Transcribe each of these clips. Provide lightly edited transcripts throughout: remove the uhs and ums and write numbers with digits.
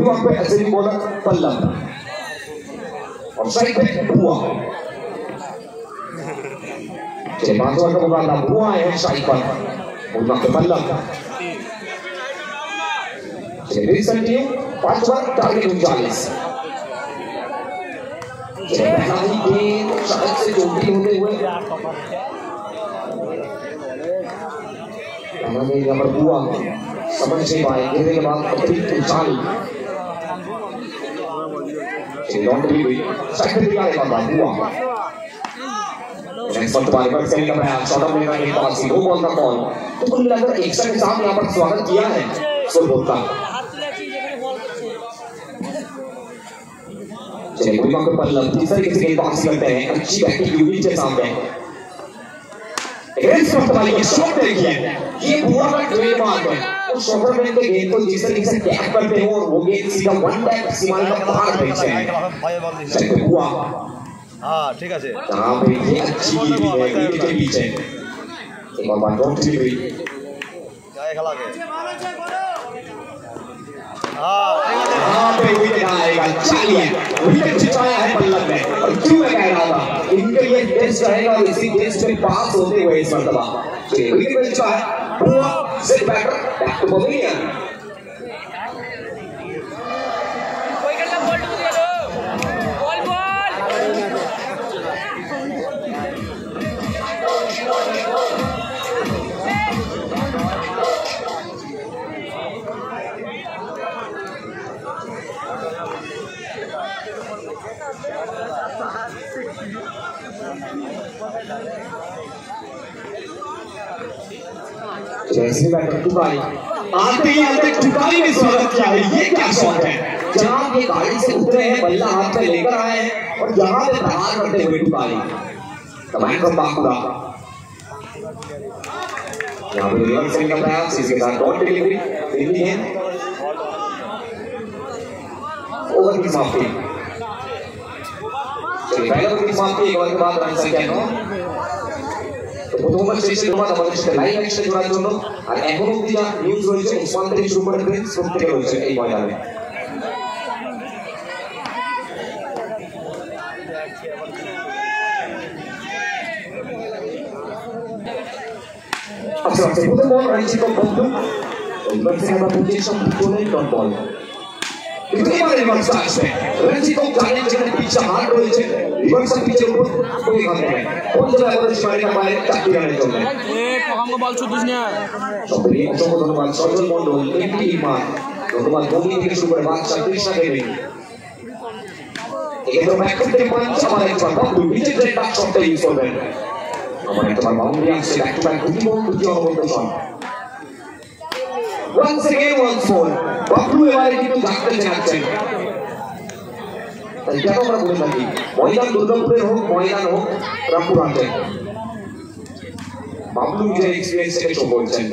वहाँ पे ऐसे ही बोला पल्लम और साइड पे बुआ चलिए बातों का मुकाबला बुआ है साइड पर और वहाँ पे पल्लम चलिए रिसेंटली 5 बार टारगेट 39 चलिए पहला ही गेंद सड़क से चोटी होते हुए पहला गेंद यहाँ पर बुआ समझ नहीं पाए घेरे के बाद अपनी ऊंचाई लॉन्ड्री हुई सेकंड भी आएगा हुआ नेक्स्ट बॉल तुम्हारे पर सेकंड का प्रयास शॉट ऑफ लेना एक पास लो बॉल का कॉल तो कुल मिलाकर एक्स्ट्रा के साथ यहां पर स्वागत किया है सो बोलता चलिए कोई वहां पे पल्लव तीसरे किसी के पास करते हैं अच्छी बैटिंग यूवी के सामने अगेंस्ट ऑफ वाली की शॉट देखिए ये बुआ का ट्रेडमार्क है उस शॉटर मैन के गेंद को जिस तरीके से कैच करते हो और वो गेंद सीधा वन टैप सीमा का बाहर भेजते हैं चलिए बुआ हां ठीक है हां भाई ये अच्छी गेंद है विकेट के पीछे एक और बार डॉट चली गई क्या खेला के हां भाई विकेट आएगा चलिए विकेट जिताया है पल्लव ने और क्यों मैं कह रहा था इनके लिए टेस्ट रहेगा और इसी टेस्ट में पास होते हुए इस मर्तबा चलिए विकेट मिल चुका है बुआ sit back to pavilion कोई करना बॉल टू दे दो बॉल जैसे बैटर टुकाई आते ही टुकाई ने स्वागत किया है ये क्या शॉट है जहां ये गाड़ी से उतरे हैं बल्ला हाथ में लेकर आए हैं और यहां पे प्रहार करते हुए टुकाई कमांड फ्रॉम बाकुड़ा यहां पे रिवर्स स्विंग का प्रयास इसके साथ डॉट डिलीवरी दिल्ली है ओवर की समाप्ति चलिए पहले ओवर की समाप्ति एक ओवर के बाद रन संख्या 9 প্রথমবার শেষে তোমার আমাদের সাথে লাইভ অ্যাকশন জোড়ার জন্য আর এখন অবধি যা নিউজ রয়েছে ওসমান থেকে শুরু করে প্রিন্স প্রত্যেকে রয়েছে এই ময়দানে আচ্ছা প্রথম বল রঞ্জিত বন্ধু ওইবার থেকে আমরা পজিশন বলে ডট বল কিন্তু এবারে রিভার্স আসবে রঞ্জিত জানেন যেখানে পিছে হাত রয়েছে রিভার্স পিছে উপর কোই খাবে কোন জায়গায় করে মারিকা বাইরে চাকরি রানের জন্য এ প্রথম বল ছুটিস না সবই অসংখ্য ধন্যবাদ সজল মণ্ডল এমপি ইমান ধন্যবাদ বঙ্গি থেকে শুরু করে বাচ্চা কৃষ্ণা দেবী এগুলো ব্যাক করতে পারেন আমার একবার বাবু নিচে যে টাচ শটটা ইউজ করবেন আমার একবার বাউন্ডারি আসছে ব্যাক টু ব্যাক দুটি বল দুটি অনবদ্য shot once again once more বাবু এবারে কিন্তু জানতে চাচ্ছেন তাই কেন আমরা বলে থাকি ময়দান দুর্গাপুরের হোক ময়দান হোক রামপুরহাটের বাবলু নিজের এক্সপেরিয়েন্স থেকে শো করছেন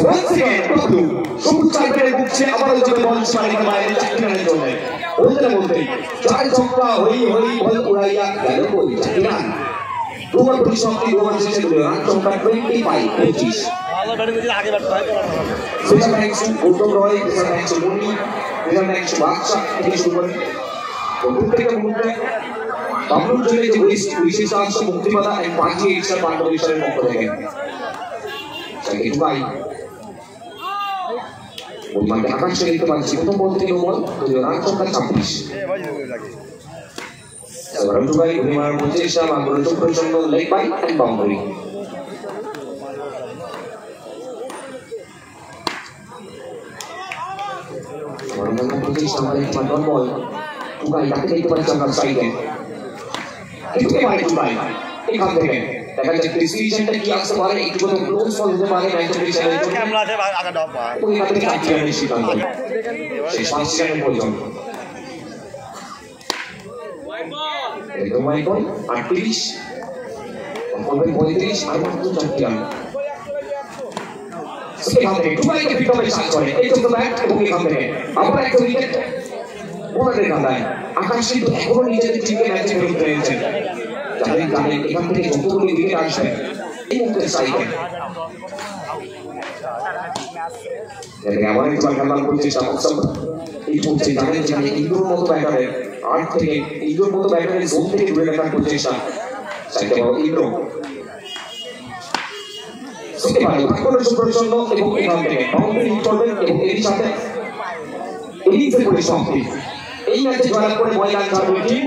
once again বাবলু সবুজ চাইপের বুকছে আবারও যাবে বল মারিকা বাইরে চাকরি রানের জন্য বলতে চার ছক্কা হই হই বল উড়াইয়া গেল কই চাকরি রান দুবার পরিসমাপ্তি দুবার শেষে রান সংখ্যা 25 ভালো ব্যাটিং করে আগে ব্যাট হয় সুজন ম্যাক্সু গৌতম রয় সুজন ম্যাক্সু মুন্নি সুজন ম্যাক্সু বাদশা থেকে শুরু করে প্রত্যেকটা মুহূর্তে বাবলুর জন্য যে বিশেষাংশ মুক্তিপাতা এবং 5 এক্সট্রা কন্ট্রিবিউশনের পক্ষ থেকে সেটাকে ভাই ওই মানে আকাশ দেখতে পাচ্ছি প্রথম বল থেকে বল রান সংখ্যা 26 এবার ভাই উনিমার পজিশন আগ্রহ চক্রের জন্য leg bye and boundary Orang-orang putih sama dengan teman bol, juga yakin itu pada jangka saja. Itu kemarin juga, ini kan deh. Tapi jika decision tadi yang sebenarnya itu betul close call itu mana yang terjadi itu. Kamera saya agak dapat. Itu yang tadi kan dia mesti kan. Sesuatu yang boleh. Itu white ball, artis, pemain politis, ada pun champion. এখান থেকে Dubai কে pick আপে chance করে এই তো bat এবং এখান থেকে আবার একটা উইকেট ওনাদের কাঁদায় আকাশ কিন্তু এখনো নিজেদের টিমকে ম্যাচে ফেরত রয়েছেন জানেন এখান থেকে যতগুলি উইকেট আসবে এই মুহূর্তে সাইডে এমন একবার খেলা করছে এই মুহূর্তে জানেন যে ইন্দোর মতো ব্যাটারের আট থেকে ইন্দোর মতো ব্যাটারের জোন থেকে দূরে রাখার প্রচেষ্টা সাইডে বড় ইন্দোর এবং এখান থেকে বাউন্ডারি হিট করবেন এবং এরই সাথে ইনিংসের পরিসমাপ্তি এই ম্যাচে জয়লাভ করে ময়দান ছাড়বে টিম